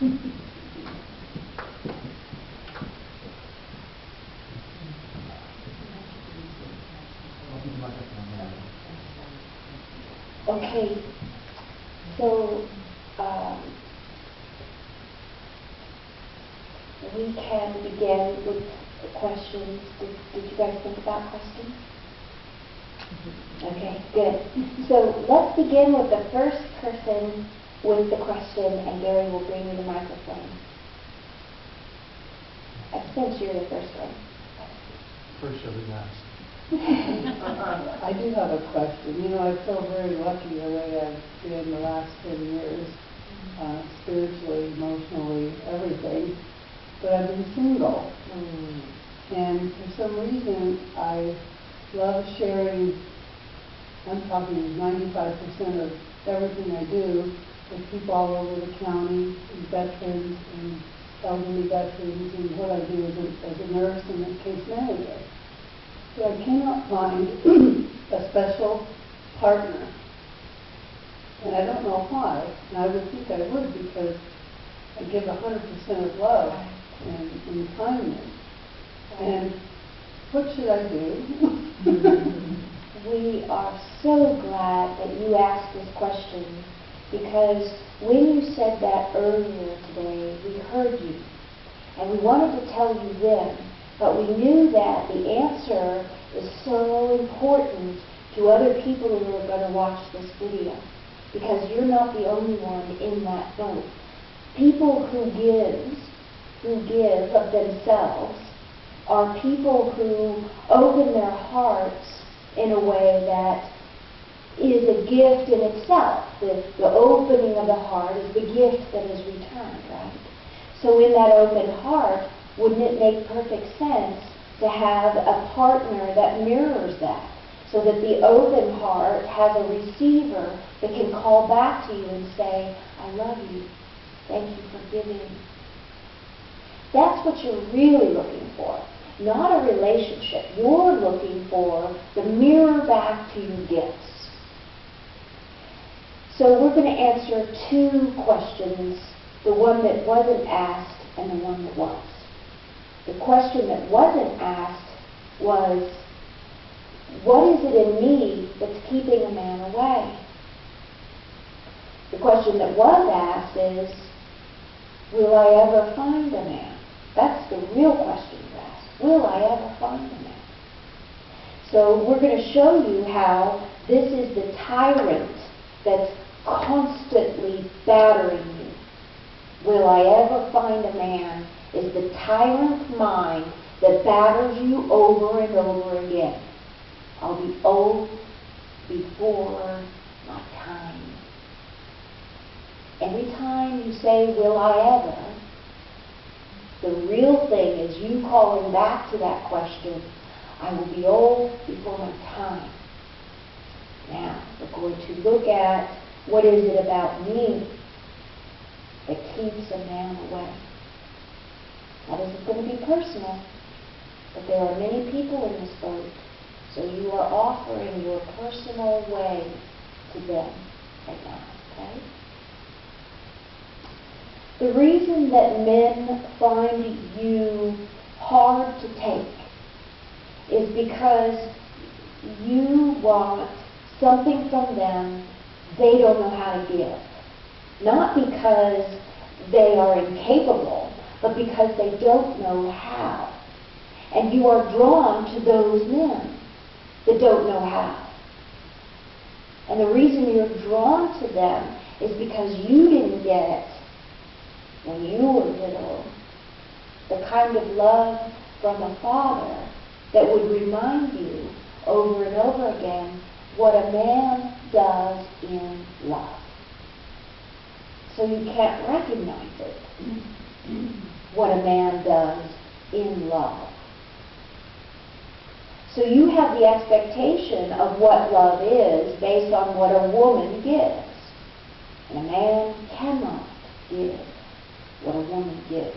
Okay, so we can begin with the questions. Did you guys think about questions? Okay, good. So let's begin with the first person with the question, and Gary will bring you the microphone. I sense you're the first one. First shall be last. I do have a question. You know, I feel very lucky the way I've been the last 10 years, spiritually, emotionally, everything. But I've been single. And for some reason, I love sharing, I'm talking 95% of everything I do with people all over the county, and veterans and elderly veterans, and what I do as a nurse and a case manager. But I cannot find a special partner. And I don't know why. And I would think I would, because I give 100% of love and kindness. And what should I do? We are so glad that you asked this question, because when you said that earlier today, we heard you. And we wanted to tell you then, but we knew that the answer is so important to other people who are going to watch this video, because you're not the only one in that boat. People who give of themselves are people who open their hearts in a way that is a gift in itself. The opening of the heart is the gift that is returned, right? So in that open heart, wouldn't it make perfect sense to have a partner that mirrors that, so that the open heart has a receiver that can call back to you and say, I love you, thank you for giving. That's what you're really looking for, not a relationship. You're looking for the mirror back to your gifts. So we're going to answer two questions, the one that wasn't asked and the one that was. The question that wasn't asked was, what is it in me that's keeping a man away? The question that was asked is, will I ever find a man? That's the real question to ask. Will I ever find a man? So we're going to show you how this is the tyrant that's constantly battering you. Will I ever find a man is the tyrant mind that batters you over and over again. I'll be old before my time. Every time you say, will I ever, the real thing is you calling back to that question, I will be old before my time. Now, we're going to look at what is it about me that keeps a man away. Now, this is going to be personal, but there are many people in this boat, so you are offering your personal way to them right now, okay? The reason that men find you hard to take is because you want something from them they don't know how to give. Not because they are incapable, but because they don't know how. And you are drawn to those men that don't know how. And the reason you're drawn to them is because you didn't get, when you were little, the kind of love from a father that would remind you over and over again what a man does in love. So you can't recognize it, what a man does in love. So you have the expectation of what love is based on what a woman gives. And a man cannot give what a woman gives.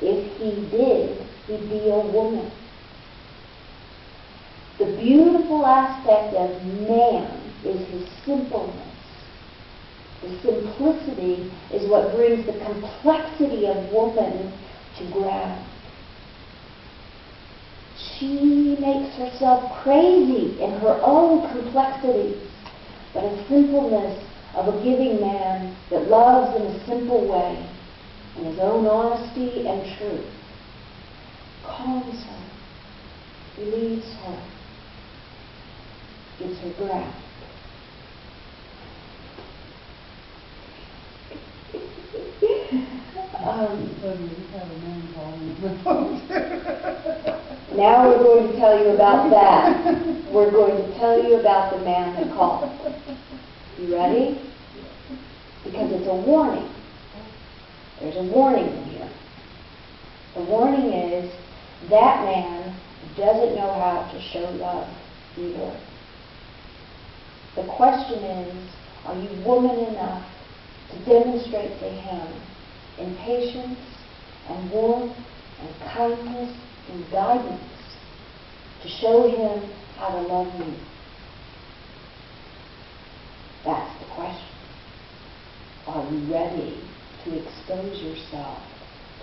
If he did, he'd be a woman. The beautiful aspect of man is his simpleness. The simplicity is what brings the complexity of woman to ground. She makes herself crazy in her own complexities, but a simpleness of a giving man that loves in a simple way, in his own honesty and truth, calms her, relieves her, gives her ground. Now we're going to tell you about that. We're going to tell you about the man that called. You ready? Because it's a warning. There's a warning in here. The warning is that man doesn't know how to show love either. The question is, are you woman enough to demonstrate to him in patience and warmth and kindness and guidance to show him how to love you? That's the question. Are you ready to expose yourself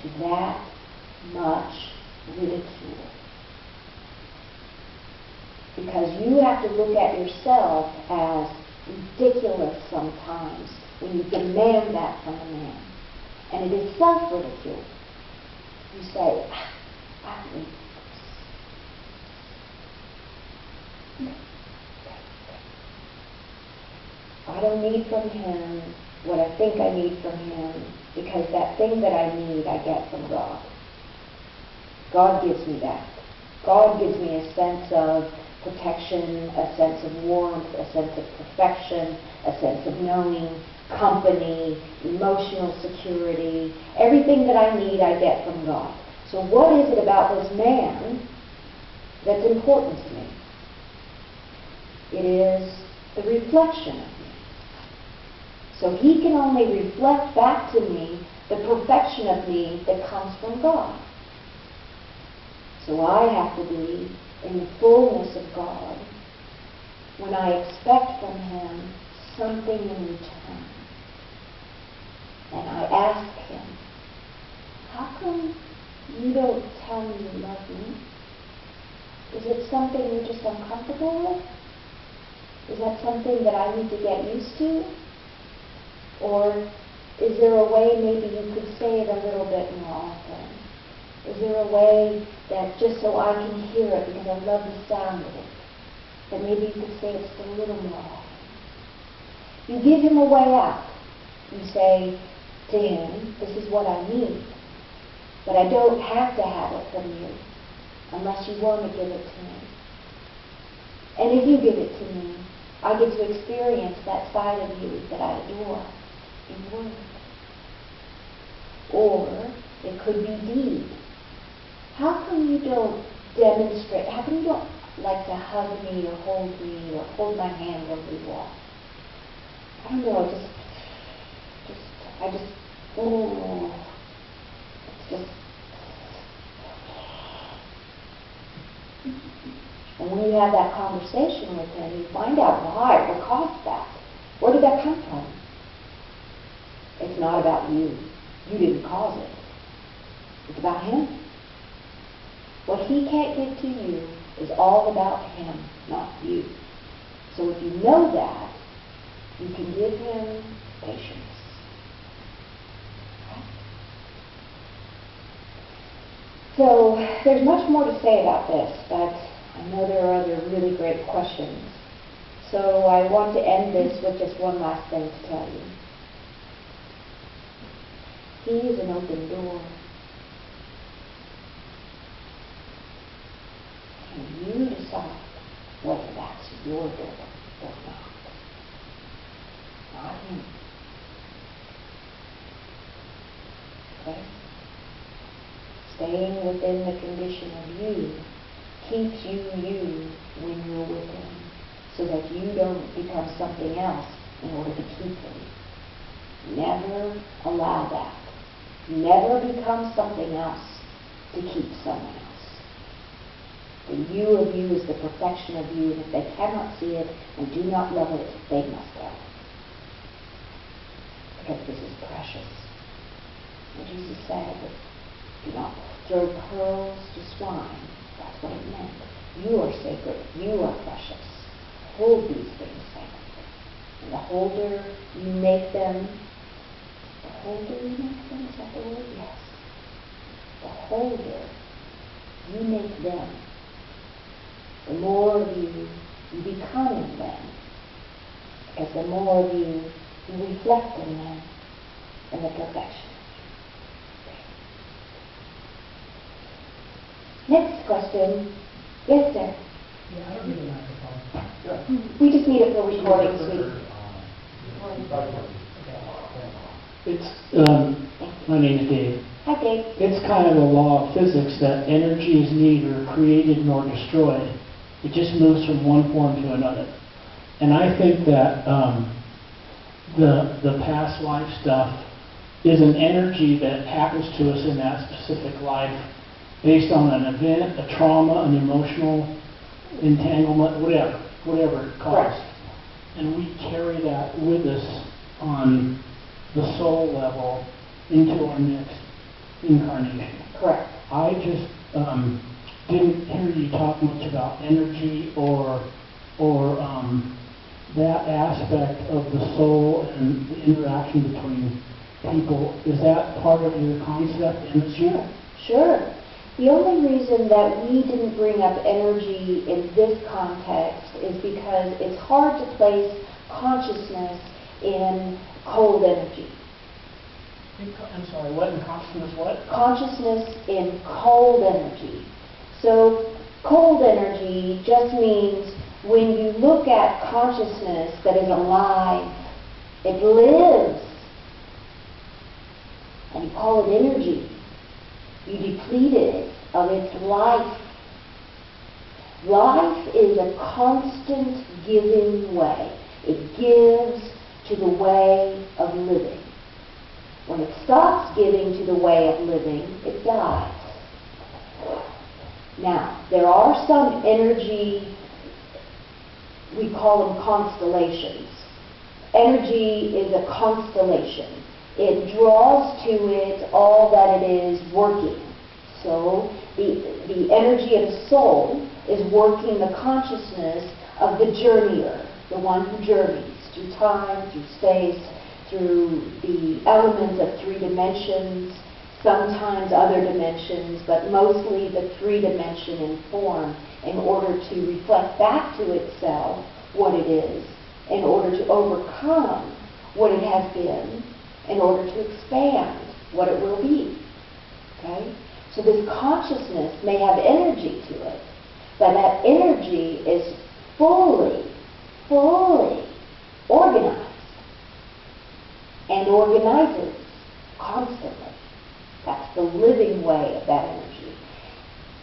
to that much ridicule? Because you have to look at yourself as ridiculous sometimes when you demand that from a man. And it is self-ridicule. You say, I don't need this. I don't need from him what I think I need from him, because that thing that I need, I get from God. God gives me that. God gives me a sense of protection, a sense of warmth, a sense of perfection, a sense of knowing, company, emotional security. Everything that I need, I get from God. So what is it about this man that's important to me? It is the reflection of me. So he can only reflect back to me the perfection of me that comes from God. So I have to be in the fullness of God when I expect from him something in return. And I ask him, how come you don't tell me you love me? Is it something you're just uncomfortable with? Is that something that I need to get used to? Or is there a way maybe you could say it a little bit more often? Is there a way that just so I can hear it because I love the sound of it, that maybe you could say it just a little more often? You give him a way out. You say to him, this is what I need, but I don't have to have it from you unless you want to give it to me. And if you give it to me, I get to experience that side of you that I adore in word. Or it could be deed. How come you don't demonstrate, how come you don't like to hug me or hold my hand when we walk? I don't know, it's just, and when you have that conversation with him, you find out why, what caused that. Where did that come from? It's not about you. You didn't cause it. It's about him. What he can't give to you is all about him, not you. So if you know that, you can give him patience. So there's much more to say about this, but I know there are other really great questions. So I want to end this with just one last thing to tell you. He is an open door. And you decide whether that's your door or not. Not him. Okay? Staying within the condition of you keeps you when you're with him, so that you don't become something else in order to keep him. Never allow that. Never become something else to keep someone else. The you of you is the perfection of you, and if they cannot see it and do not love it, they must go. because this is precious. And Jesus said, do not throw pearls to swine. That's what it meant. You are sacred. You are precious. Hold these things sacred. And the holder you make them, is that the word? Yes. The holder you make them. The more of you become in them, because the more of you reflect in them in the perfection. Next question. Yes, sir. Yeah, I don't need a microphone. We just need it for recording, sweetie. My name's Dave. Hi, Dave. It's kind of a law of physics that energy is neither created nor destroyed. It just moves from one form to another. And I think that the past life stuff is an energy that happens to us in that specific life based on an event, a trauma, an emotional entanglement, whatever it caused. Correct. And we carry that with us on the soul level into our next incarnation. Correct. I just didn't hear you talk much about energy or that aspect of the soul and the interaction between people. Is that part of your concept, energy? Sure. The only reason that we didn't bring up energy in this context is because it's hard to place consciousness in cold energy. I'm sorry, what in consciousness what? Consciousness in cold energy. So cold energy just means when you look at consciousness that is alive, it lives, and you call it energy. You deplete it of its life. Life is a constant giving way. It gives to the way of living. When it stops giving to the way of living, it dies. Now, there are some energy, we call them constellations. Energy is a constellation. It draws to it all that it is working. So the energy of the soul is working the consciousness of the journeyer, the one who journeys through time, through space, through the elements of 3 dimensions, sometimes other dimensions, but mostly the 3-dimension in form, in order to reflect back to itself what it is, in order to overcome what it has been, in order to expand what it will be. Okay? So this consciousness may have energy to it, but that energy is fully organized and organizes constantly. That's the living way of that energy.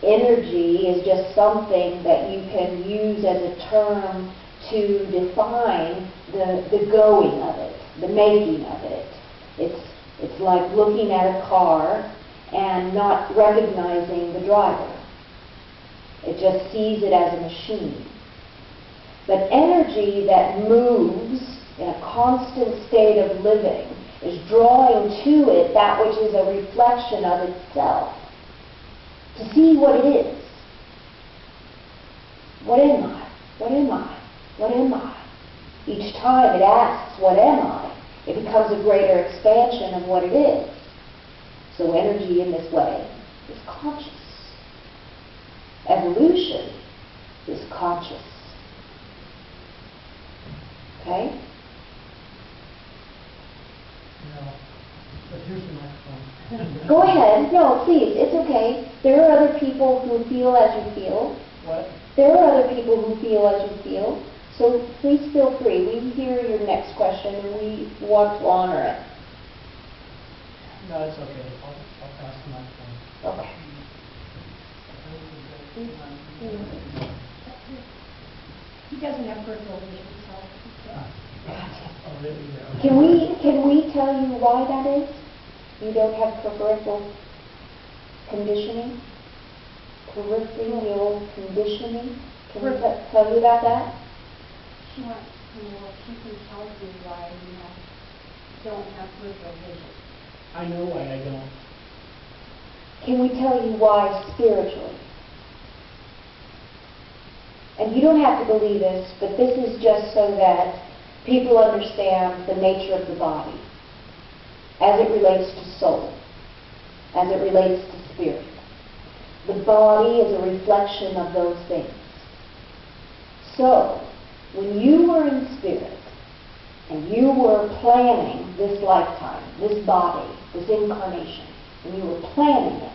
Energy is just something that you can use as a term to define the going of it, the making of it. It's like looking at a car and not recognizing the driver. It just sees it as a machine. But energy that moves in a constant state of living is drawing to it that which is a reflection of itself, to see what it is. What am I? What am I? What am I? Each time it asks, what am I? It becomes a greater expansion of what it is. So energy in this way is conscious. Evolution is conscious. Okay? No. But here's the microphone. Go ahead. No, please. It's okay. There are other people who feel as you feel. What? There are other people who feel as you feel. So please feel free. We hear your next question and we want to honor it. No, it's okay. I'll pass the microphone. Okay. He doesn't have peripheral vision, so. Oh, really? Yeah. Can we tell you why that is? You don't have peripheral conditioning? Peripheral conditioning? Can we tell you about that? She wants to know if she can tell you why you have don't have peripheral vision. I know why I don't. Can we tell you why spiritually? And you don't have to believe this, but this is just so that people understand the nature of the body as it relates to soul, as it relates to spirit. The body is a reflection of those things. So, when you were in spirit, and you were planning this lifetime, this body, this incarnation, and you were planning it,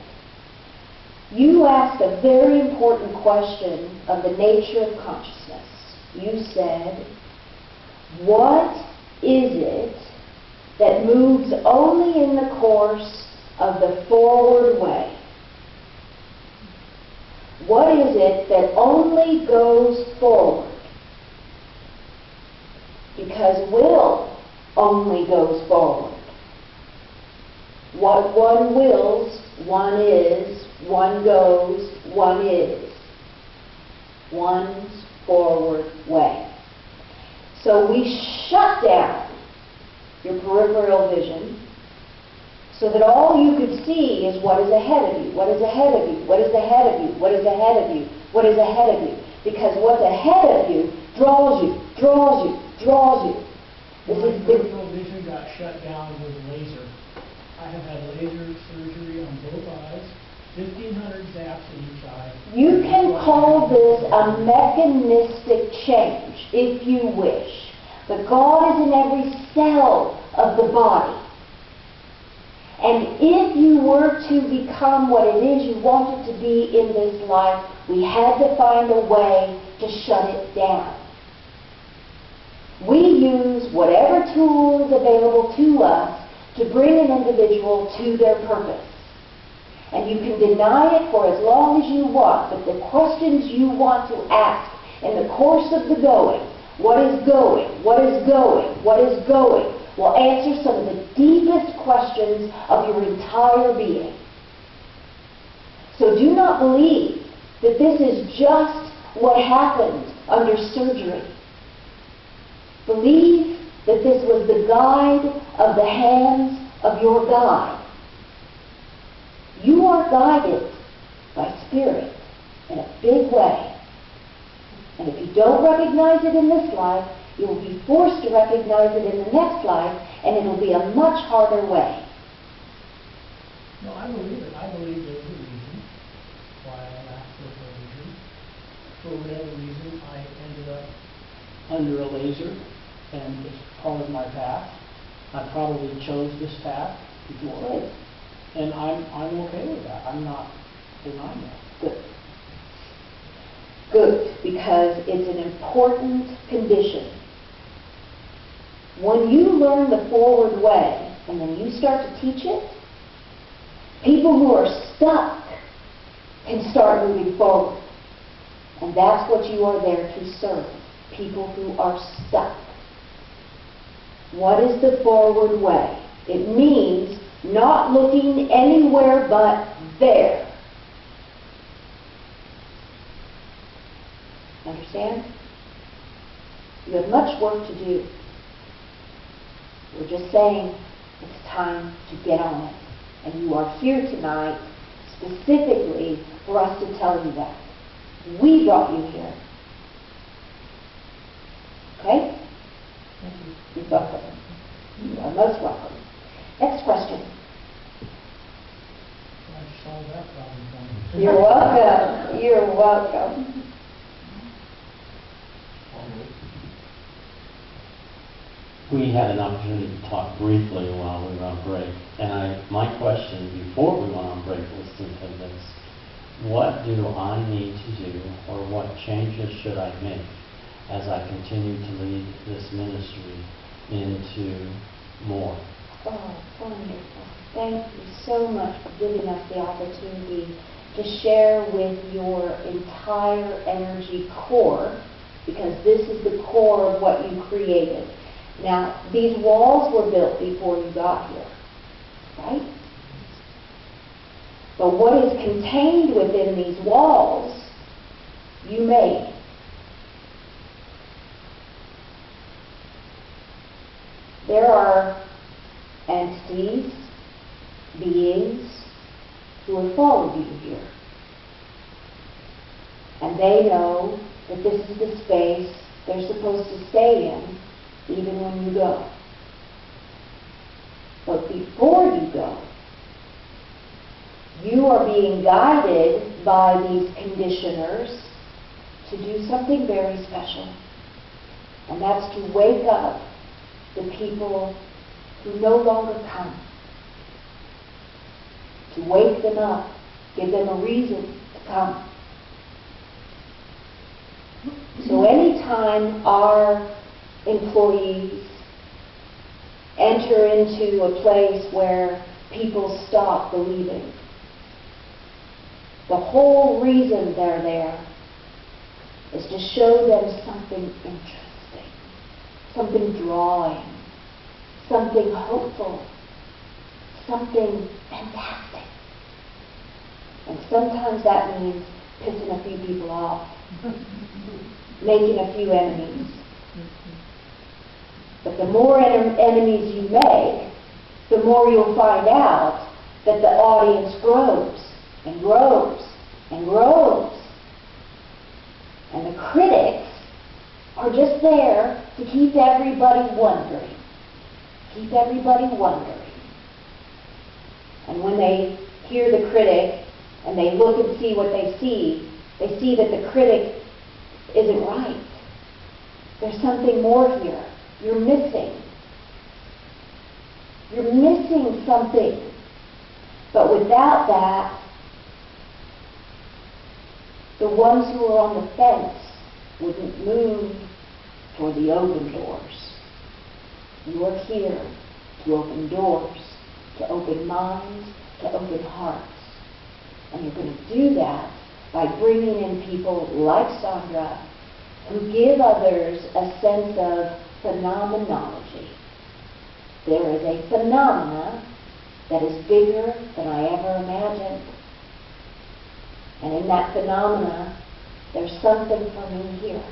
you asked a very important question of the nature of consciousness. You said, what is it that moves only in the course of the forward way? What is it that only goes forward? Because will only goes forward. What one wills, one is, one goes, one is. One's forward way. So we shut down your peripheral vision so that all you could see is what is ahead of you, what is ahead of you, what is ahead of you, what is ahead of you, what is ahead of you. Because what's ahead of you draws you, draws you, draws you. This My is peripheral vision got shut down with laser. I have had laser surgery on both eyes, 1,500 zaps in each eye. You can call this a mechanistic change, if you wish. But God is in every cell of the body. And if you were to become what it is you wanted to be in this life, we had to find a way to shut it down. We use whatever tool is available to us to bring an individual to their purpose. And you can deny it for as long as you want, but the questions you want to ask in the course of the going, what is going, what is going, what is going, will answer some of the deepest questions of your entire being. So do not believe that this is just what happened under surgery. Believe that this was the guide of the hands of your guide. You are guided by Spirit in a big way. And if you don't recognize it in this life, you will be forced to recognize it in the next life, and it will be a much harder way. No, I believe it. I believe there's a reason why I lacked peripheral vision. For whatever reason, I ended up under a laser, and it's part of my path. I probably chose this path before. Good. And I'm okay with that. I'm not denying that. Good. Good, because it's an important condition. When you learn the forward way, and then you start to teach it, people who are stuck can start moving forward. And that's what you are there to serve. People who are stuck. What is the forward way? It means not looking anywhere but there. Understand? You have much work to do. We're just saying it's time to get on it. And you are here tonight specifically for us to tell you that. We brought you here. Okay? You're welcome. You are most welcome. Next question. I solved that problem for me. You're welcome. You're welcome. We had an opportunity to talk briefly while we were on break, and my question before we went on break was simply this: what do I need to do, or what changes should I make as I continue to lead this ministry into more? Oh, wonderful. Thank you so much for giving us the opportunity to share with your entire energy core, because this is the core of what you created. Now, these walls were built before you got here, right? But what is contained within these walls, you made. There are entities, beings who have followed you here. And they know that this is the space they're supposed to stay in even when you go. But before you go, you are being guided by these conditioners to do something very special. And that's to wake up the people who no longer come. To wake them up, give them a reason to come. So anytime our employees enter into a place where people stop believing, the whole reason they're there is to show them something interesting, something drawing, something hopeful, something fantastic. And sometimes that means pissing a few people off, making a few enemies. But the more enemies you make, the more you'll find out that the audience grows and grows and grows. And the critics are just there to keep everybody wondering. Keep everybody wondering. And when they hear the critic and they look and see what they see that the critic isn't right. There's something more here. You're missing. You're missing something. But without that, the ones who are on the fence wouldn't move toward the open doors. You are here to open doors, to open minds, to open hearts. And you're going to do that by bringing in people like Sondra who give others a sense of phenomenology. There is a phenomena that is bigger than I ever imagined. And in that phenomena, there's something for me here.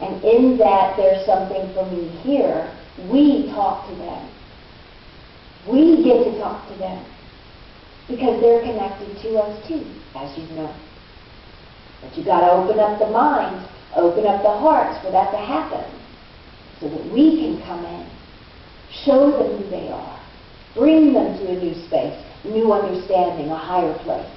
And in that there's something for me here, we talk to them. We get to talk to them. Because they're connected to us too, as you know. But you've got to open up the minds, open up the hearts for that to happen. So that we can come in, show them who they are, bring them to a new space, new understanding, a higher place.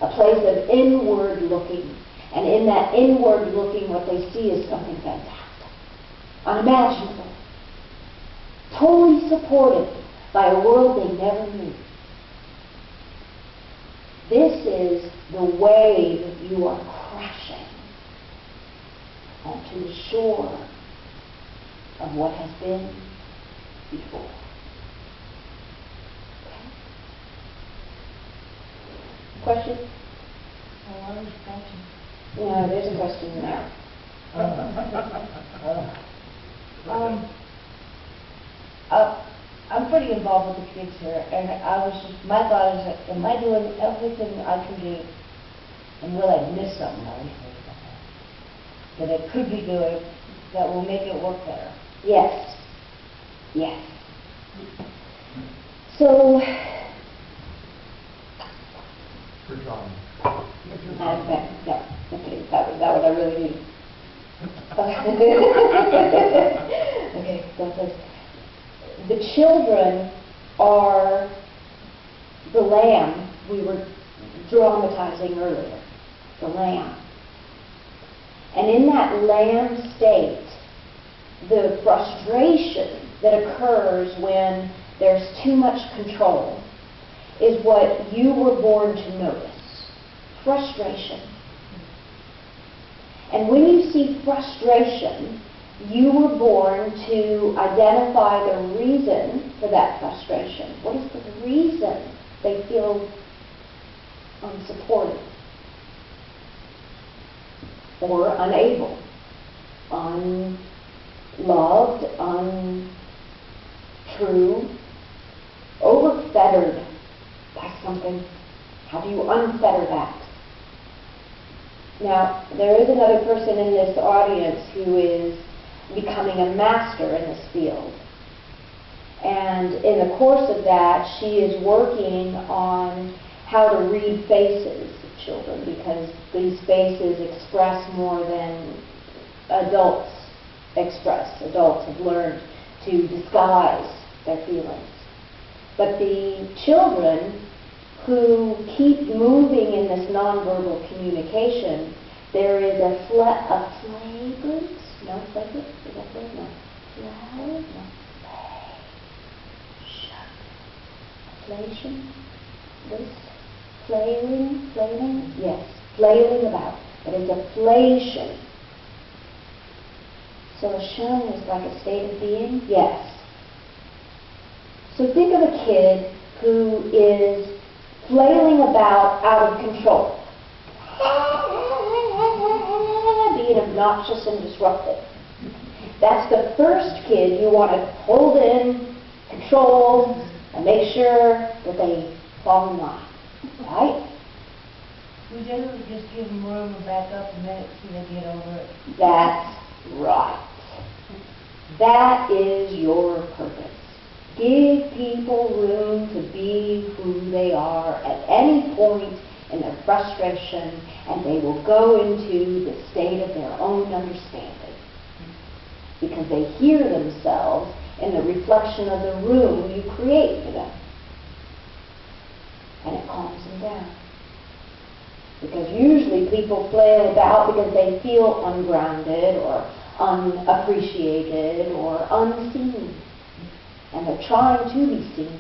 A place of inward looking. And in that inward looking, what they see is something fantastic, unimaginable, totally supported by a world they never knew. This is the wave you are crashing onto the shore of what has been before. Okay. Question? No, there's a question there. I'm pretty involved with the kids here, and my thought is, am I doing everything I can do, and will I miss something that I could be doing that will make it work better? Yes. Yes. So, For John. Okay, that was what I really needed. Okay, so it says, the children are the lamb we were dramatizing earlier, the lamb. And in that lamb state, the frustration that occurs when there's too much control is what you were born to notice. Frustration. And when you see frustration, you were born to identify the reason for that frustration. What is the reason they feel unsupported or unable, unloved, untrue, overfettered by something? How do you unfetter that? Now, there is another person in this audience who is becoming a master in this field. And in the course of that, she is working on how to read faces of children, because these faces express more than adults express. Adults have learned to disguise their feelings. But the children who keep moving in this nonverbal communication, there is a flagrant, no, flagrant, is that flagrant? No. Flagrant? No. Flation? This? Flailing? Yes, flailing about. But it's a flation. So a shun is like a state of being? Yes. So think of a kid who is flailing about out of control, being obnoxious and disruptive. That's the first kid you want to hold in, control, and make sure that they fall in line, right? We generally just give them room and back up a minute so they get over it. That's right. That is your purpose. Give people room to be who they are at any point in their frustration, and they will go into the state of their own understanding. Because they hear themselves in the reflection of the room you create for them. And it calms them down. Because usually people flail about because they feel ungrounded or unappreciated or unseen. And they're trying to be seen.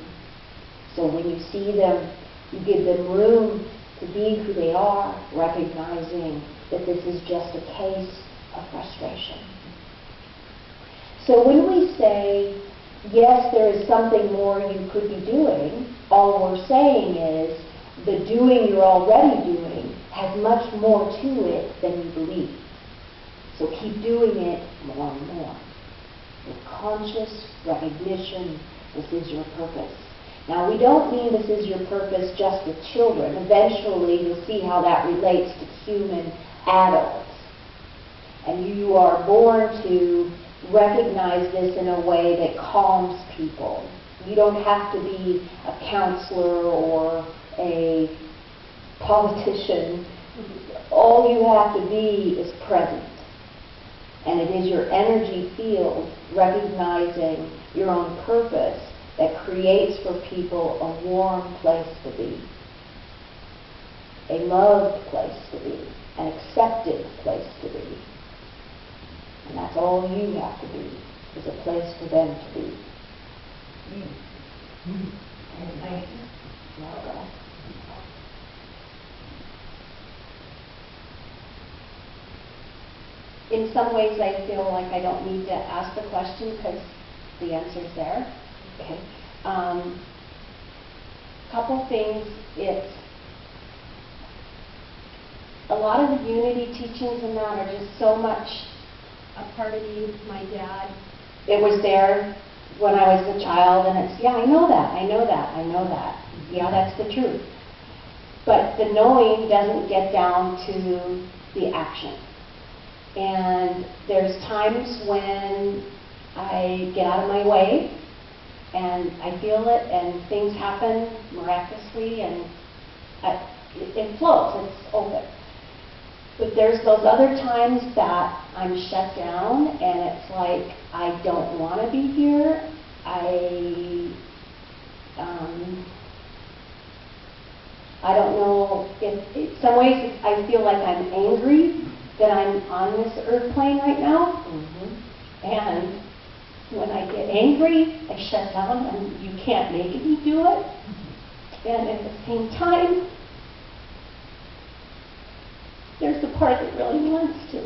So when you see them, you give them room to be who they are, recognizing that this is just a case of frustration. So when we say, yes, there is something more you could be doing, all we're saying is the doing you're already doing has much more to it than you believe. So keep doing it more and more. With conscious recognition, this is your purpose. Now, we don't mean this is your purpose just with children. Eventually, you'll see how that relates to human adults. And you are born to recognize this in a way that calms people. You don't have to be a counselor or a politician. All you have to be is present. And it is your energy field recognizing your own purpose that creates for people a warm place to be, a loved place to be, an accepted place to be. And that's all you have to be, is a place for them to be. Thank you. Well, In some ways, I feel like I don't need to ask the question because the answer's there. okay. Couple things. It's a lot of the Unity teachings and that are just so much a part of me. My dad, It was there when I was a child, and it's, yeah, I know that. Yeah, that's the truth. But the knowing doesn't get down to the action. And there's times when I get out of my way, and I feel it, and things happen miraculously, and it flows, it's open. But there's those other times that I'm shut down, and it's like, I don't want to be here. I don't know if, in some ways, I feel like I'm angry that I'm on this earth plane right now. And when I get angry, I shut down, and you can't make me do it. And at the same time, there's the part that really wants to.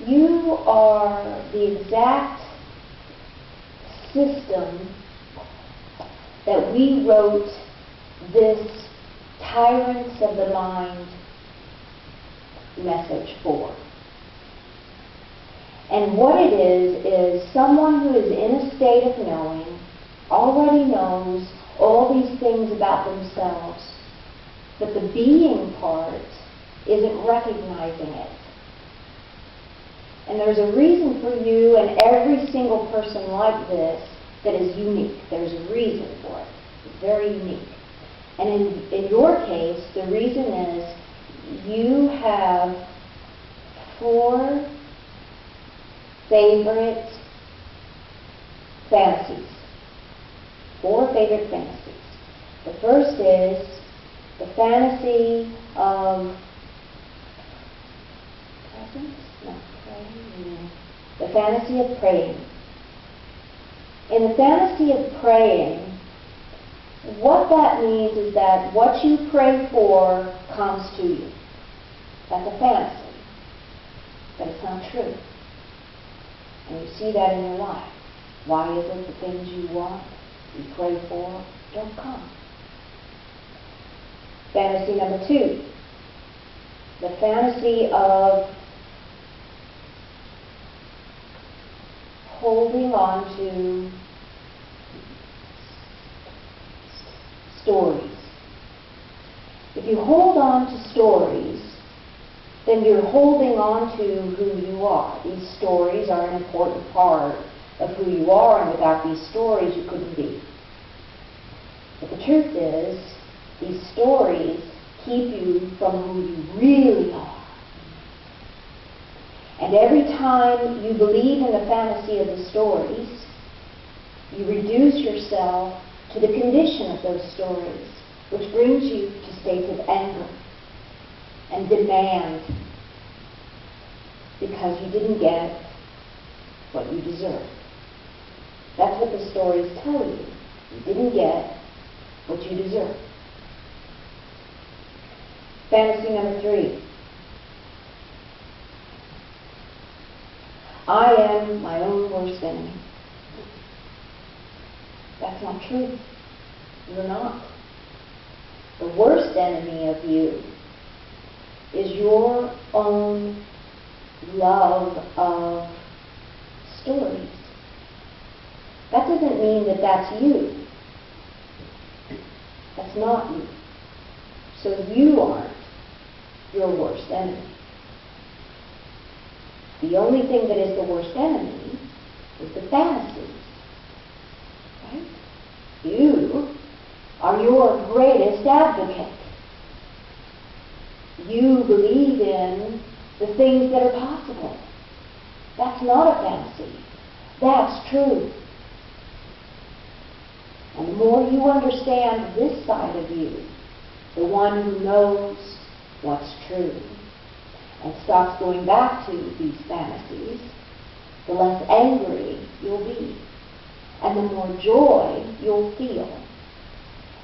You are the exact system that we wrote this Tyrants of the Mind message for. And what it is someone who is in a state of knowing already knows all these things about themselves, but the being part isn't recognizing it. And there's a reason for you and every single person like this that is unique. There's a reason for it. It's very unique. And in your case, the reason is you have 4 favorite fantasies. 4 favorite fantasies. The first is the fantasy of presence? No, praying. The fantasy of praying. In the fantasy of praying, what that means is that what you pray for comes to you. That's a fantasy. But it's not true. And you see that in your life. Why is it the things you want, you pray for, don't come? Fantasy number 2. The fantasy of holding on to stories. If you hold on to stories, then you're holding on to who you are. These stories are an important part of who you are, and without these stories you couldn't be. But the truth is, these stories keep you from who you really are. And every time you believe in the fantasy of the stories, you reduce yourself to the condition of those stories, which brings you to states of anger and demand because you didn't get what you deserve. That's what the stories tell you. You didn't get what you deserve. Fantasy number 3. I am my own worst enemy. That's not true. You're not. The worst enemy of you is your own love of stories. That doesn't mean that that's you. That's not you. So you aren't your worst enemy. The only thing that is the worst enemy is the fantasies. Right? You are your greatest advocate. You believe in the things that are possible. That's not a fantasy. That's true. And the more you understand this side of you, the one who knows what's true, and stops going back to these fantasies, the less angry you'll be, and the more joy you'll feel,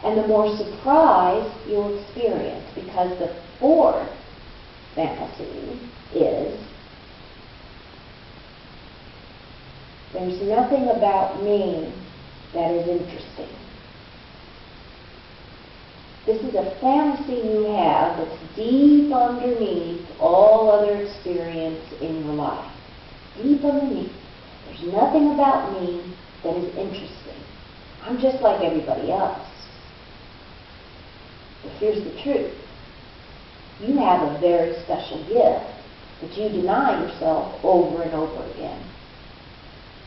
and the more surprise you'll experience, because the 4th fantasy is, there's nothing about me that is interesting. This is a fantasy you have that's deep underneath all other experience in your life. Deep underneath. There's nothing about me that is interesting. I'm just like everybody else. But here's the truth. You have a very special gift that you deny yourself over and over again.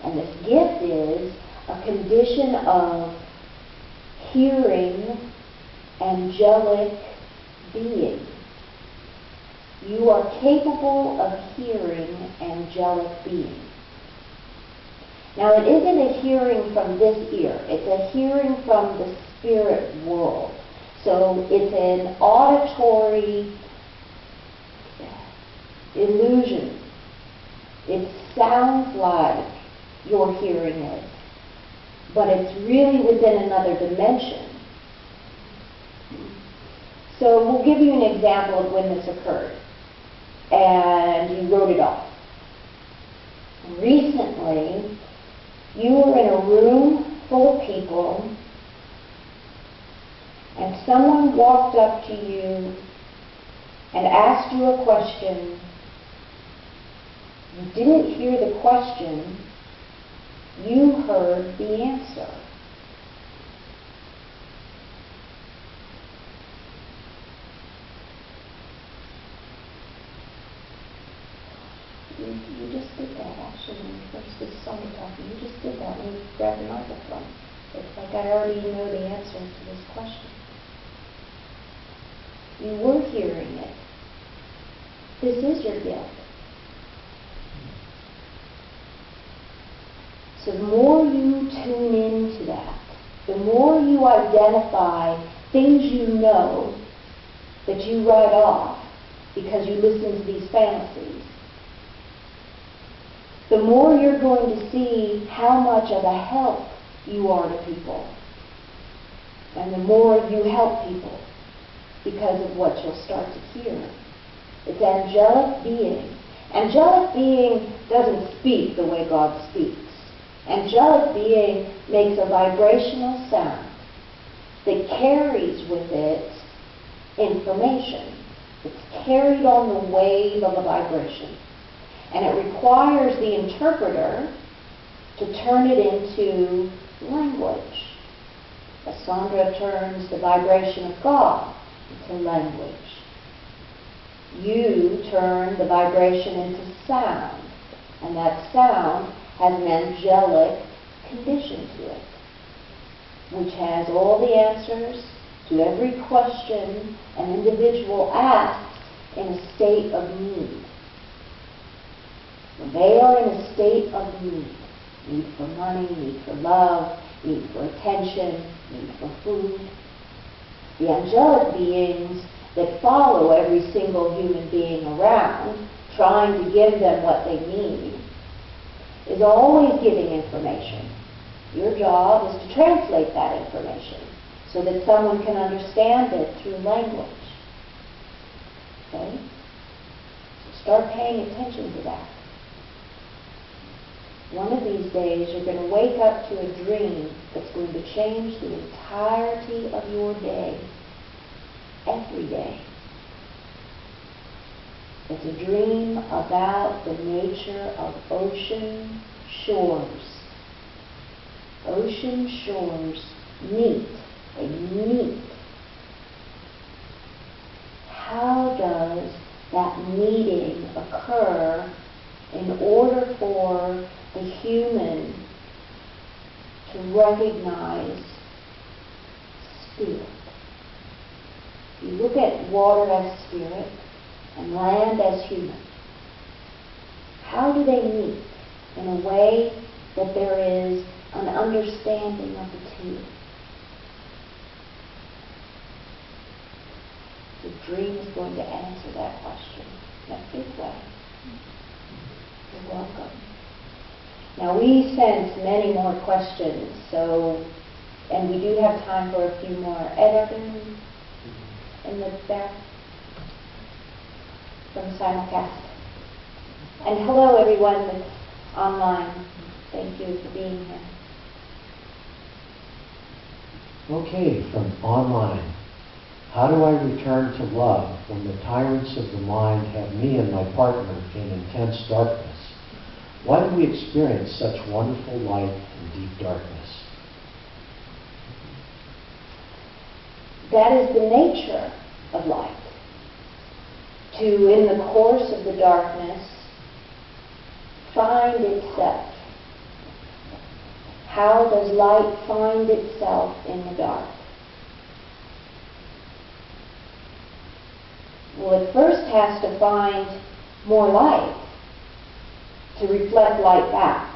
And this gift is a condition of hearing angelic being. You are capable of hearing angelic being. Now, it isn't a hearing from this ear. It's a hearing from the spirit world. So it's an auditory illusion. It sounds like you're hearing it, but it's really within another dimension. So we'll give you an example of when this occurred, and you wrote it off. Recently, you were in a room full of people, and someone walked up to you and asked you a question. You didn't hear the question, you heard the answer. You just like I already know the answer to this question. You were hearing it. This is your gift. So the more you tune into that, the more you identify things you know that you write off because you listen to these fantasies, the more you're going to see how much of a help you are to people. And the more you help people because of what you'll start to hear. It's angelic being. Angelic being doesn't speak the way God speaks. Angelic being makes a vibrational sound that carries with it information. It's carried on the wave of a vibration. And it requires the interpreter to turn it into language. As Sondra turns the vibration of God into language. You turn the vibration into sound. And that sound has an angelic condition to it, which has all the answers to every question an individual asks in a state of need. When they are in a state of need for money, need for love, need for attention, need for food, the angelic beings that follow every single human being around, trying to give them what they need, is always giving information. Your job is to translate that information so that someone can understand it through language. Okay? So start paying attention to that. One of these days you're going to wake up to a dream that's going to change the entirety of your day. Every day. It's a dream about the nature of ocean shores. Ocean shores meet. They meet. How does that meeting occur in order for the human to recognize spirit? You look at water as spirit and land as human. How do they meet in a way that there is an understanding of the two? The dream is going to answer that question in a big way. You're welcome. Now we sent many more questions, and we do have time for a few more. Ed, are there in the back from simulcast? And hello everyone that's online. Thank you for being here. Okay, from online. How do I return to love when the tyrants of the mind have me and my partner in intense darkness? Why do we experience such wonderful light in deep darkness? That is the nature of light. To, in the course of the darkness, find itself. How does light find itself in the dark? Well, it first has to find more light to reflect light back.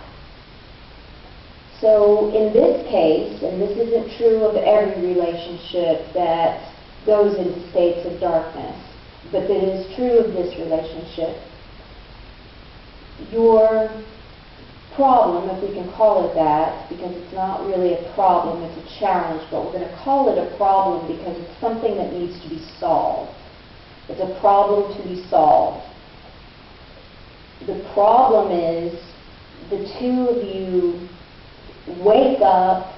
So in this case, and this isn't true of every relationship that goes into states of darkness, but it is true of this relationship, your problem, if we can call it that, because it's not really a problem, it's a challenge, but we're going to call it a problem because it's something that needs to be solved. It's a problem to be solved. The problem is the two of you wake up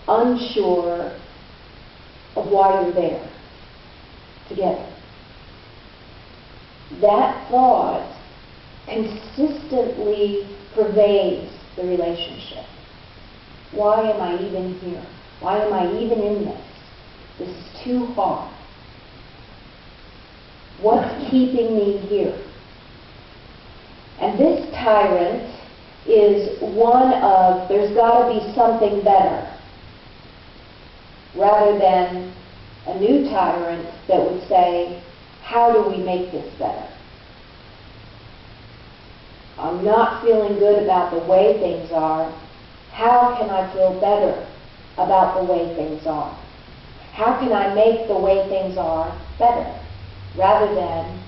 unsure of why you're there together. That thought consistently pervades the relationship. Why am I even here? Why am I even in this? This is too hard. What's keeping me here? And this tyrant is one of there's got to be something better, rather than a new tyrant that would say, how do we make this better? I'm not feeling good about the way things are. How can I feel better about the way things are? How can I make the way things are better? Rather than,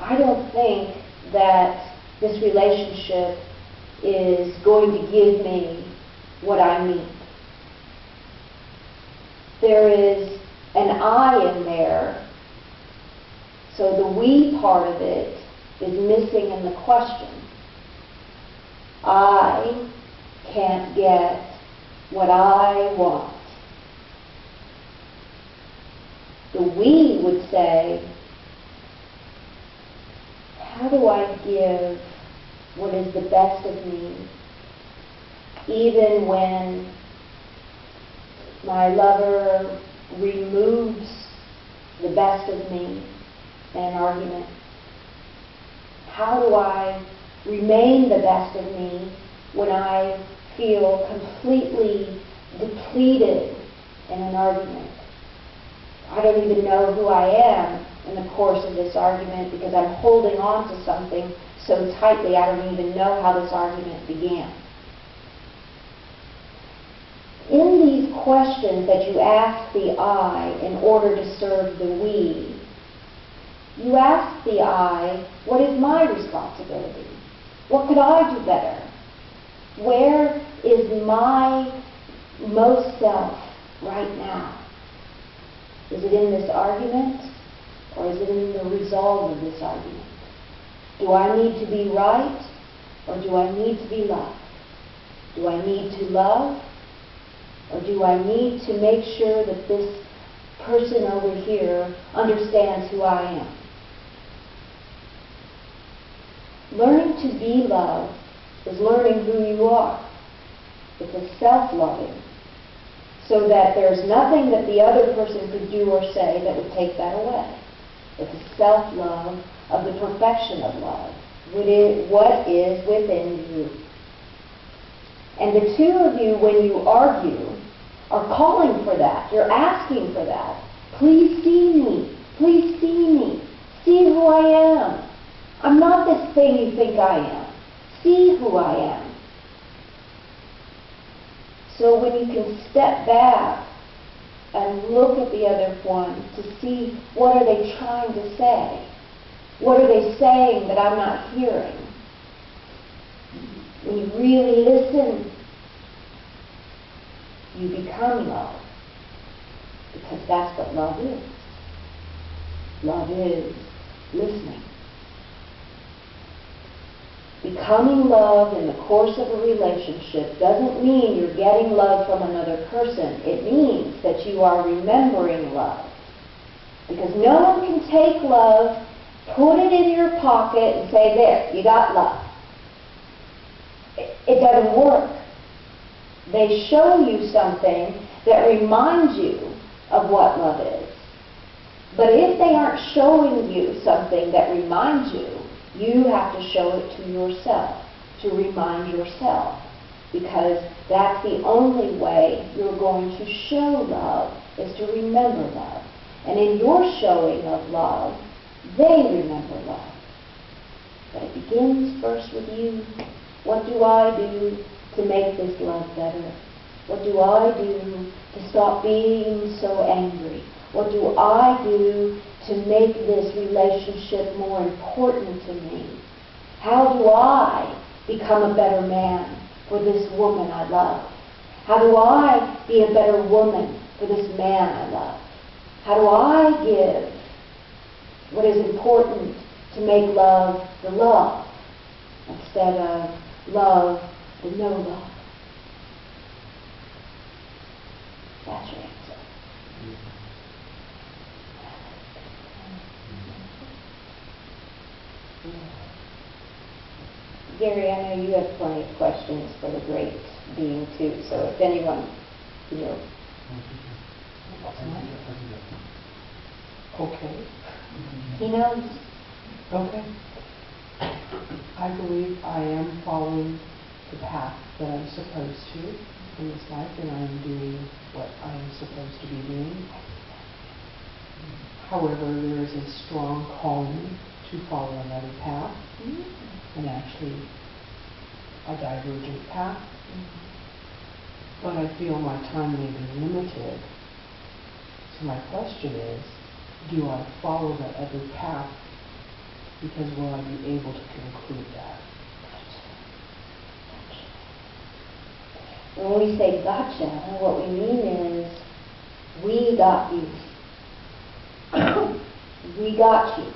I don't think that this relationship is going to give me what I need. There is an I in there, so the we part of it is missing in the question. I can't get what I want. The we would say, how do I give what is the best of me, even when my lover removes the best of me in an argument? How do I remain the best of me when I feel completely depleted in an argument? I don't even know who I am in the course of this argument because I'm holding on to something so tightly I don't even know how this argument began. In these questions that you ask the I in order to serve the we, you ask the I, what is my responsibility? What could I do better? Where is my most self right now? Is it in this argument, or is it in the resolve of this argument? Do I need to be right, or do I need to be loved? Do I need to love, or do I need to make sure that this person over here understands who I am? Learning to be loved is learning who you are. It's a self-loving, so that there's nothing that the other person could do or say that would take that away. It's a self-love of the perfection of love. What is within you? And the two of you, when you argue, are calling for that. You're asking for that. Please see me. Please see me. See who I am. I'm not this thing you think I am. See who I am. So when you can step back and look at the other one to see what are they trying to say, what are they saying that I'm not hearing, when you really listen, you become love. Because that's what love is. Love is listening. Becoming love in the course of a relationship doesn't mean you're getting love from another person. It means that you are remembering love. Because no one can take love, put it in your pocket, and say, there, you got love. It doesn't work. They show you something that reminds you of what love is. But if they aren't showing you something that reminds you, you have to show it to yourself, to remind yourself, because that's the only way you're going to show love, is to remember love. And in your showing of love, they remember love. But it begins first with you. What do I do to make this love better? What do I do to stop being so angry? What do I do to make this relationship more important to me? How do I become a better man for this woman I love? How do I be a better woman for this man I love? How do I give what is important to make love the love instead of love the no love? That's your answer. Gary, I know you have plenty of questions for the great being too, so if anyone, Okay. he knows. Okay. I believe I am following the path that I'm supposed to in this life, and I am doing what I am supposed to be doing. However, there is a strong calling to follow another path, and actually a divergent path. But I feel my time may be limited. So my question is, do I follow that other path? Because will I be able to conclude that? When we say gotcha, what we mean is, we got you. We got you.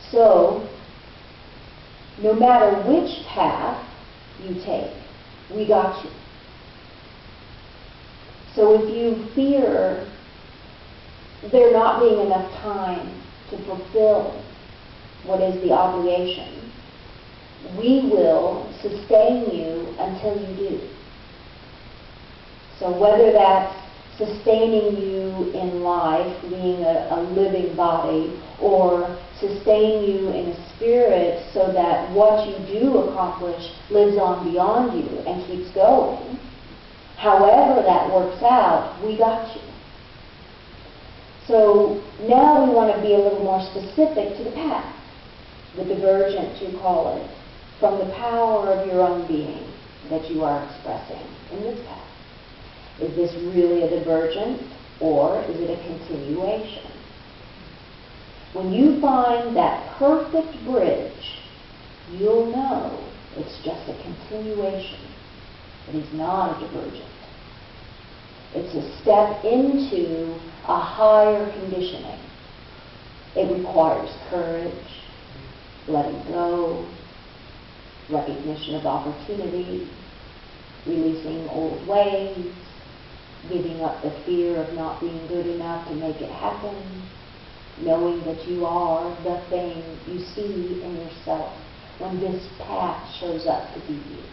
So, no matter which path you take, we got you. So if you fear there not being enough time to fulfill what is the obligation, we will sustain you until you do. So whether that's sustaining you in life, being a living body, or sustain you in a spirit so that what you do accomplish lives on beyond you and keeps going, however that works out, we got you. So now we want to be a little more specific to the path, the divergent, you call it, from the power of your own being that you are expressing in this path. Is this really a divergent, or is it a continuation? When you find that perfect bridge, you'll know it's just a continuation. It is not a divergent. It's a step into a higher conditioning. It requires courage, letting go, recognition of opportunity, releasing old ways, giving up the fear of not being good enough to make it happen, knowing that you are the thing you see in yourself when this path shows up to be you.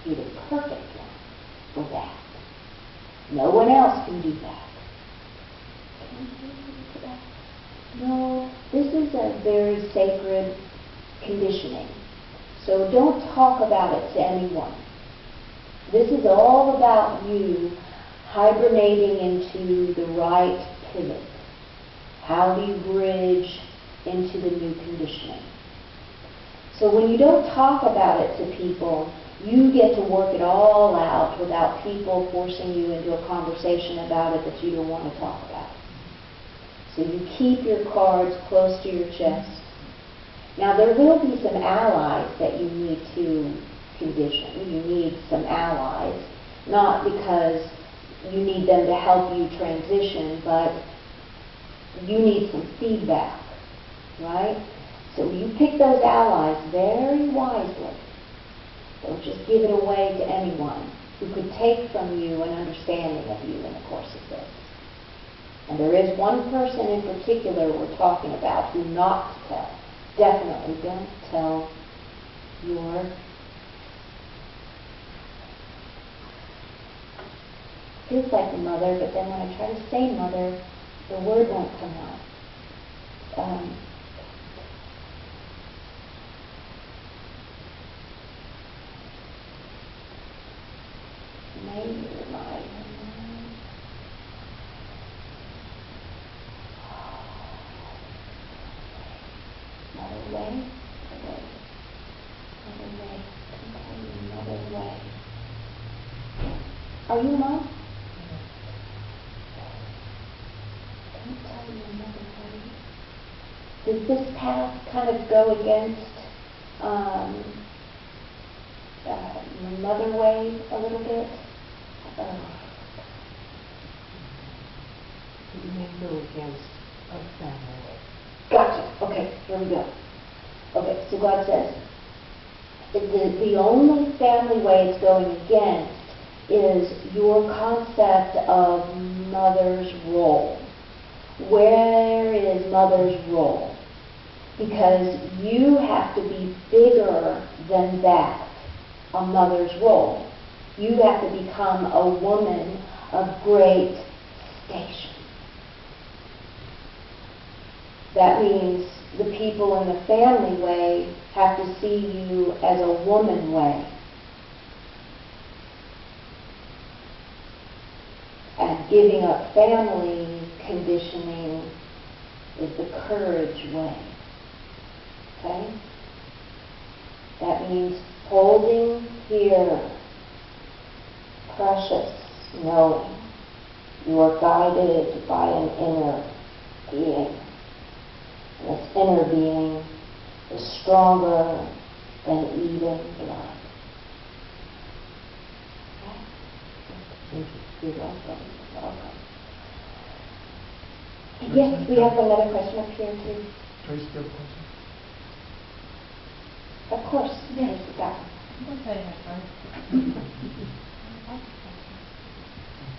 You're the perfect one for that. No one else can do that. Can you do that? No, this is a very sacred conditioning. So don't talk about it to anyone. This is all about you hibernating into the right pivot. How do you bridge into the new conditioning? So when you don't talk about it to people, you get to work it all out without people forcing you into a conversation about it that you don't want to talk about. So you keep your cards close to your chest. Now there will be some allies that you need to condition. You need some allies, not because you need them to help you transition, but you need some feedback, right? So you pick those allies very wisely. Don't just give it away to anyone who could take from you an understanding of you in the course of this. And there is one person in particular we're talking about who not to tell. Definitely don't tell your feels like a mother, but then when I try to say mother, the word won't come out. Maybe my Mother way, Mother way, can tell you Mother way. Are you mom? Don't tell you Mother way. Does this path kind of go against your mother way a little bit? It may go against a family way. Gotcha. Okay, here we go. Okay, so God says, the only family way it's going against is your concept of mother's role. Where is mother's role? Because you have to be bigger than that, a mother's role. You have to become a woman of great station. That means the people in the family way have to see you as a woman way. And giving up family conditioning is the courage way. Okay? That means holding here, precious, knowing you are guided by an inner being. And this inner being is stronger than even blood. Okay? Thank you. You're welcome. Welcome. Yes, we have another question up here too. Tracy, do you have a question? Of course, yes, you got it.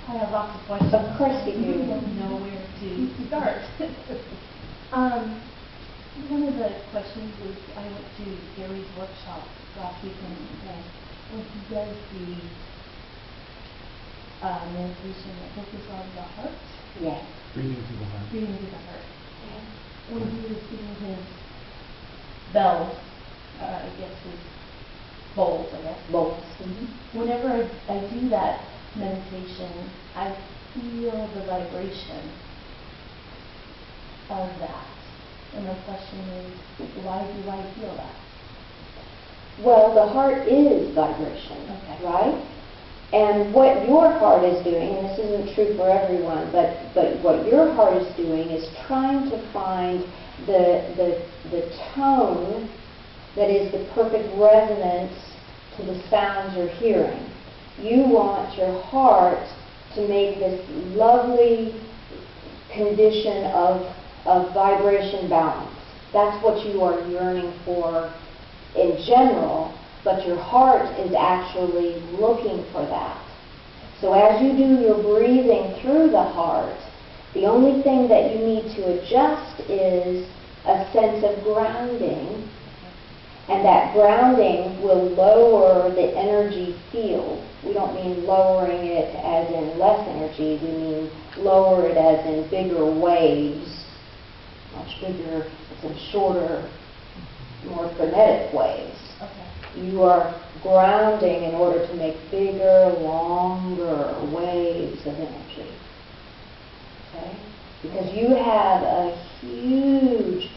I have lots of questions. Of course you do. I don't know where to start. One of the questions was, I went to Gary's workshop last weekend, and when he does the meditation that focuses on the heart, Yes. Breathing through the heart. breathing through the heart. When he was doing his bells, I guess his bowls, I guess. Both. Whenever I do that meditation, I feel the vibration of that. And my question is, why do I feel that? Well, the heart is vibration, Okay. right? And what your heart is doing, and this isn't true for everyone, but what your heart is doing is trying to find the tone that is the perfect resonance to the sounds you're hearing. You want your heart to make this lovely condition of vibration balance. That's what you are yearning for in general, but your heart is actually looking for that. So as you do your breathing through the heart, the only thing that you need to adjust is a sense of grounding, and that grounding will lower the energy field. We don't mean lowering it as in less energy, we mean lower it as in bigger waves, much bigger, it's in shorter, more frenetic waves. Okay. You are grounding in order to make bigger, longer waves of energy. Okay? Because you have a huge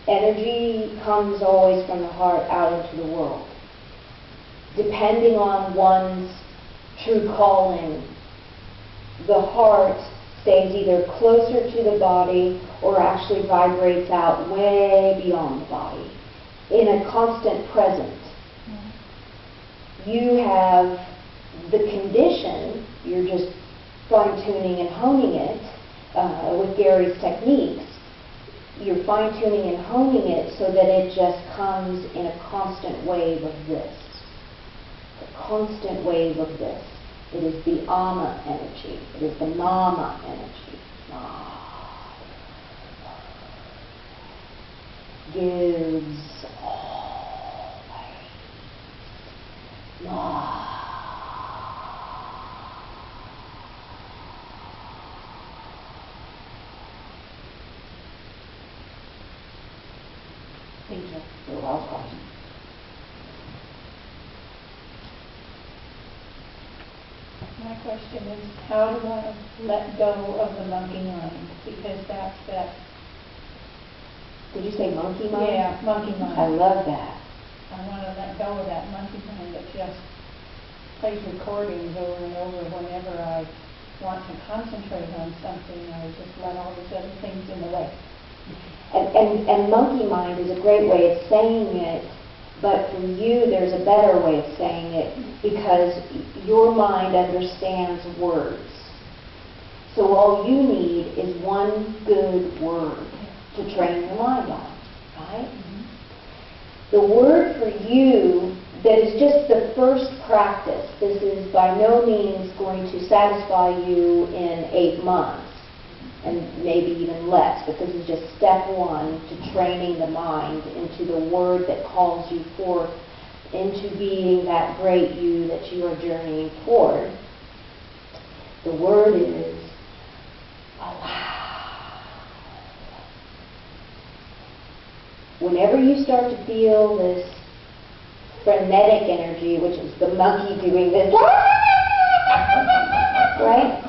energy comes always from the heart out into the world. Depending on one's true calling, the heart stays either closer to the body or actually vibrates out way beyond the body in a constant presence. You have the condition, you're just fine-tuning and honing it with Gary's techniques. You're fine-tuning and honing it so that it just comes in a constant wave of this. A constant wave of this. It is the ama energy. It is the nama energy. Gives all life. Thank you. You're welcome. My question is, how do I let go of the monkey mind? Because that's that, Did you say monkey mind? yeah, monkey mind. I love that. I want to let go of that monkey mind that just plays recordings over and over whenever I want to concentrate on something. I just let all these other things in the way. And monkey mind is a great way of saying it, but for you there's a better way of saying it because your mind understands words. So all you need is one good word to train your mind on, right? The word for you that is just the first practice. This is by no means going to satisfy you in 8 months. And maybe even less, but this is just step one to training the mind into the word that calls you forth into being that great you that you are journeying toward, the word is allow. Whenever you start to feel this frenetic energy, which is the monkey doing this, right?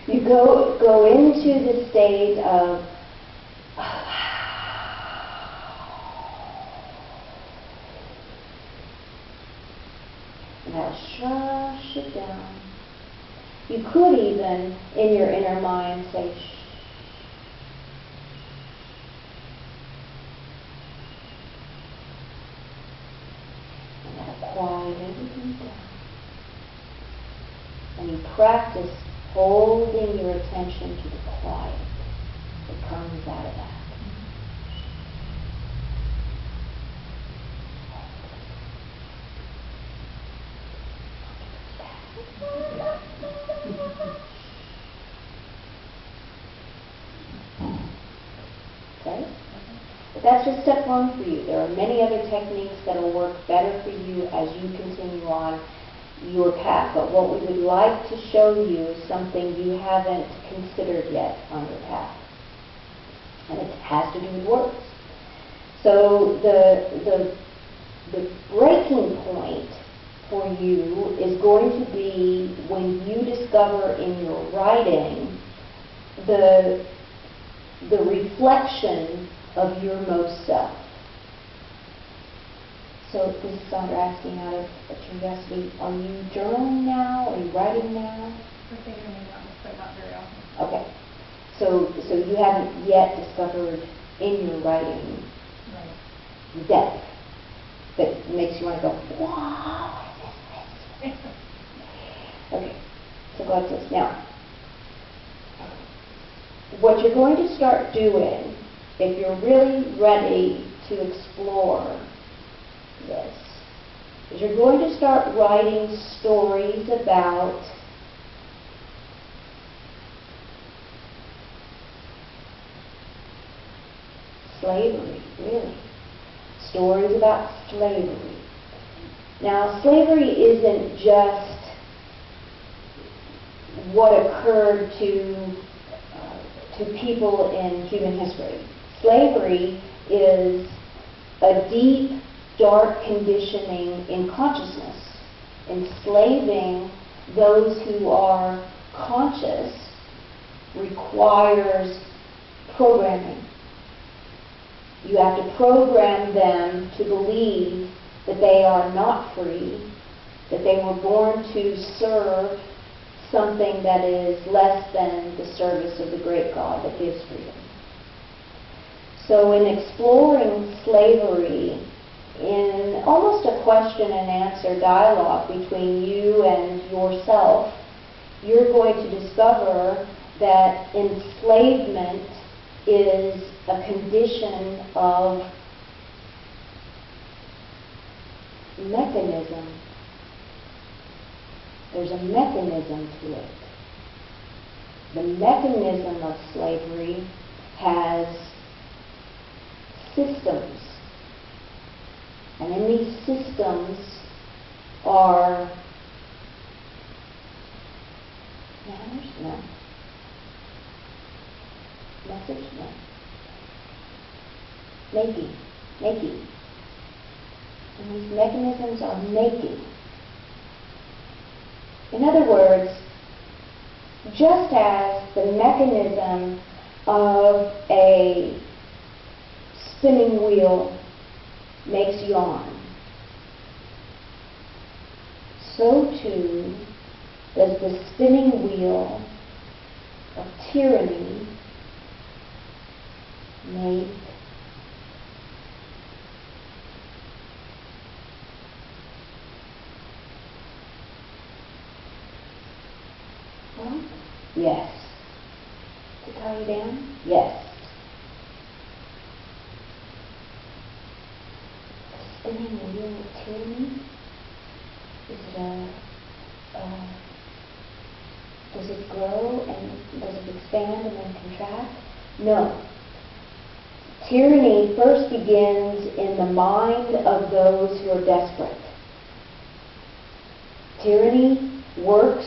You go into the state of and that'll shush it down. You could even, in your inner mind, say, shh. And that'll quiet everything down. And you practice holding your attention to the quiet that comes out of that. Okay? But that's just step one for you. There are many other techniques that will work better for you as you continue on your path. But what we would like to show you is something you haven't considered yet on your path. And it has to do with words. So the breaking point for you is going to be when you discover in your writing the reflection of your most self. So this is Sondra asking out of curiosity, are you journaling now? Are you writing now? Occasionally, but not very often. Okay. So you haven't yet discovered in your writing Right. depth that makes you want to go, wow, what is this? Okay. So go like this. Now, what you're going to start doing, if you're really ready to explore this, is you're going to start writing stories about slavery, really. Stories about slavery. Now, slavery isn't just what occurred to people in human history. Slavery is a deep, dark conditioning in consciousness. Enslaving those who are conscious requires programming. You have to program them to believe that they are not free, that they were born to serve something that is less than the service of the great God that gives freedom. So in exploring slavery, in almost a question and answer dialogue between you and yourself, you're going to discover that enslavement is a condition of mechanism. There's a mechanism to it. The mechanism of slavery has systems. And in these systems are manners? No. Message? No. Making. And these mechanisms are making. In other words, just as the mechanism of a spinning wheel makes yarn, so too does the spinning wheel of tyranny make yes. To tie you down? Yes. The spinning wheel of tyranny? Is it does it grow and does it expand and then contract? No. Tyranny first begins in the mind of those who are desperate. Tyranny works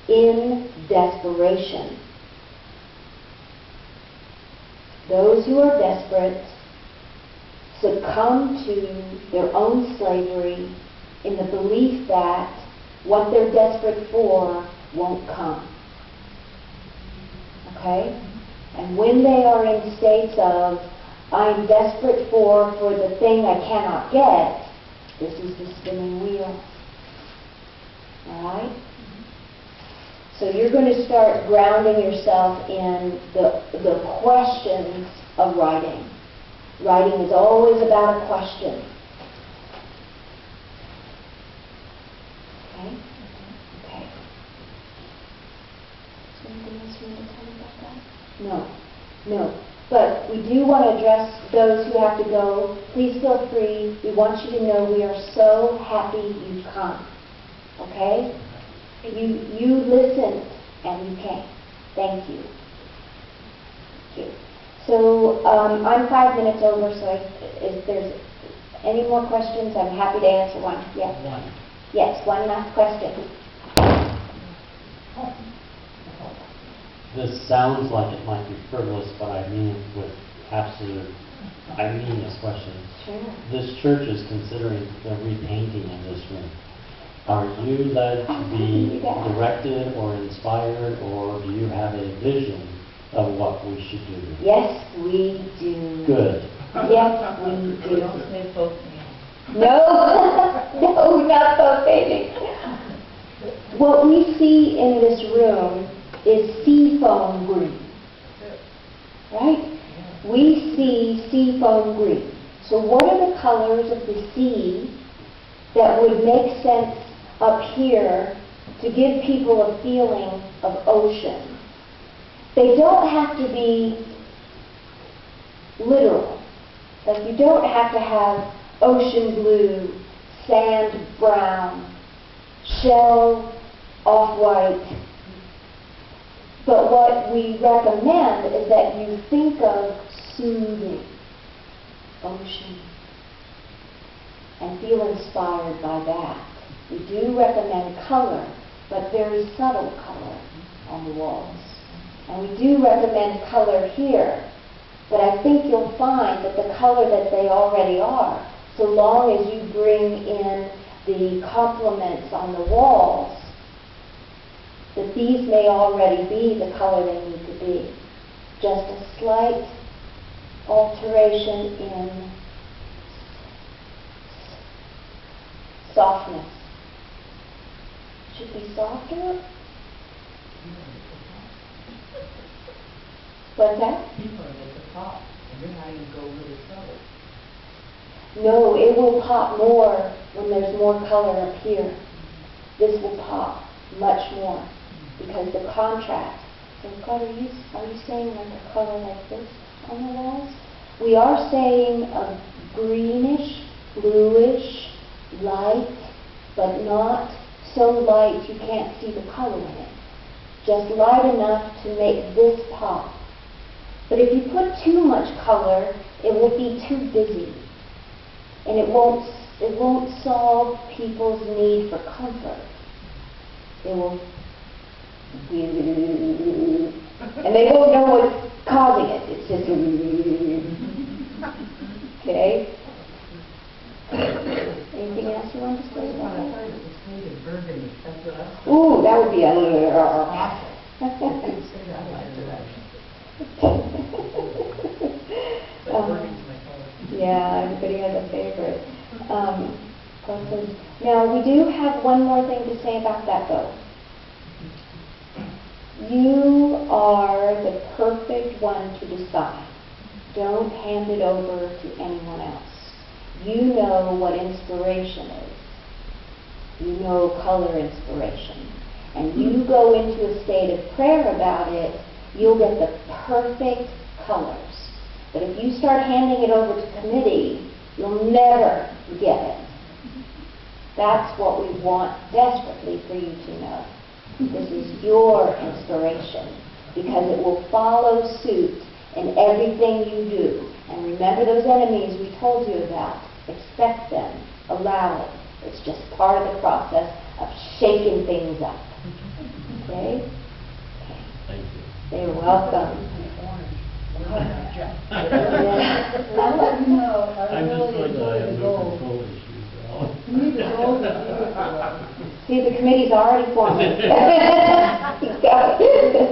in desperation. Those who are desperate succumb to their own slavery in the belief that what they're desperate for won't come. Okay? And when they are in states of, I'm desperate for the thing I cannot get, this is the spinning wheel. Alright? So you're going to start grounding yourself in the questions of writing. Writing is always about a question. Okay? Okay. Is there anything else you want to tell me about that? No. No. But we do want to address those who have to go. Please feel free. We want you to know we are so happy you've come. Okay? You listened and you came. Thank you. Thank you. So I'm 5 minutes over, so if there's any more questions, I'm happy to answer one. Yes. One. Yes, one last question. This sounds like it might be frivolous, but I mean it with absolute, I mean this question. Sure. This church is considering the repainting of this room. Are you led to be directed or inspired, or do you have a vision of what we should do? Yes, we do. Good. Yes, we do. Don't say both names. No, no, not profaning. What we see in this room is seafoam green. Right? We see seafoam green. So what are the colors of the sea that would make sense up here to give people a feeling of ocean? They don't have to be literal. Like you don't have to have ocean blue, sand brown, shell off-white. But what we recommend is that you think of soothing ocean and feel inspired by that. We do recommend color, but very subtle color on the walls. And we do recommend color here, but I think you'll find that the color that they already are, so long as you bring in the complements on the walls, that these may already be the color they need to be. Just a slight alteration in softness. Should be softer? What's that? People are at the top, and then how you go really subtle. No, it will pop more when there's more color up here. This will pop much more because the contrast. So God, are you saying like a color like this on the walls? We are saying a greenish, bluish, light, but not so light you can't see the color in it. Just light enough to make this pop. But if you put too much color, it will be too busy. And it won't solve people's need for comfort. It will and they won't know what's causing it. It's just okay. Anything else you want to say about I that? thought it was painted burgundy. That's what I thought. Ooh, that would be a Didn't say that like direction. But burgundy's my color. yeah, everybody has a favorite. Questions. Now, we do have one more thing to say about that, though. You are the perfect one to decide. Don't hand it over to anyone else. You know what inspiration is. You know color inspiration. And you go into a state of prayer about it, you'll get the perfect colors. But if you start handing it over to committee, you'll never get it. That's what we want desperately for you to know. This is your inspiration, because it will follow suit in everything you do. And remember those enemies we told you about. Expect them. Allow it. It's just part of the process of shaking things up. Okay? Thank you. You're welcome. I'll let you know, I I'm just really going to enjoy have the no goals. control issues at all. You need the goals to keep it going. See, the committee's already formed. You got it.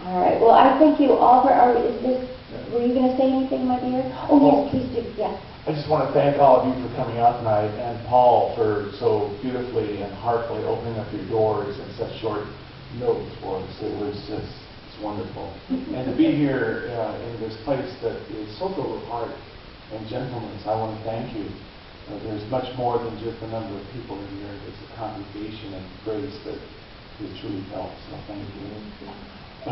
All right. Well, I thank you all for our, were you going to say anything, my dear? Oh, yes, please do. Yes. I just want to thank all of you for coming out tonight, and Paul for so beautifully and heartfully opening up your doors in such short notice for us. It was just, it's wonderful. And to be here in this place that is so filled with heart and gentleness, I want to thank you. There's much more than just the number of people in here. There's a congregation and grace that is truly felt, so thank you.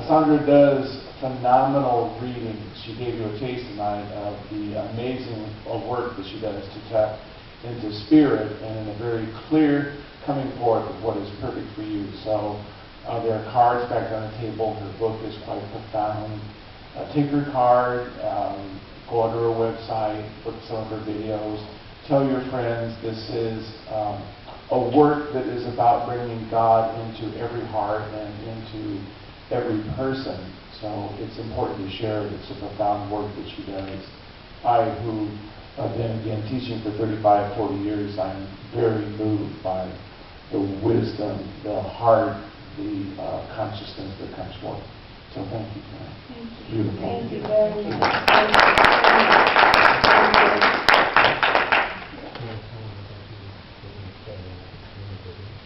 Sondra does phenomenal reading. She gave you a taste tonight of the amazing work that she does to tap into spirit and in a very clear coming forth of what is perfect for you. So there are cards back on the table. Her book is quite profound. Take her card, go onto her website, look at some of her videos. Tell your friends this is a work that is about bringing God into every heart and into every person. So it's important to share it. It's a profound work that she does. I, who have been, again, teaching for 35, 40 years, I'm very moved by the wisdom, the heart, the consciousness that comes forth. So thank you for that. Thank you. Beautiful. Thank you very much. Thank you.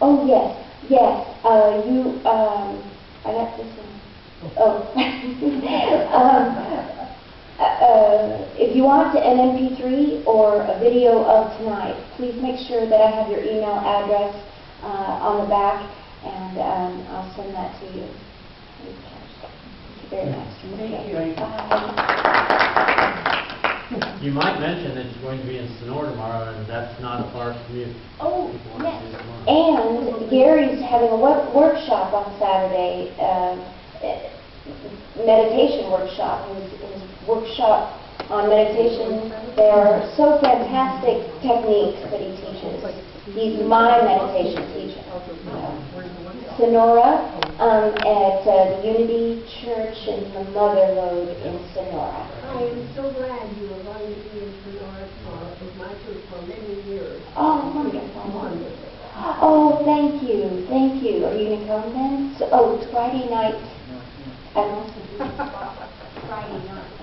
Oh, yes, yes. I got this one. Oh. If you want an MP3 or a video of tonight, please make sure that I have your email address on the back, and I'll send that to you. Thank you very much. Thank you. You might mention that you're going to be in Sonora tomorrow, and that's not a far commute. Oh, If you want to yes. see it tomorrow. And Gary's having a workshop on Saturday, meditation workshop. His workshop on meditation, there are so fantastic techniques that he teaches. He's my meditation teacher. Sonora, at the Unity Church in the Mother Road in Sonora. I am so glad you are going to be in Sonora tomorrow. It was my church for many years. Oh, wonderful. Wonderful. Oh, thank you. Thank you. Are you going to come then? So, it's Friday night. Friday night.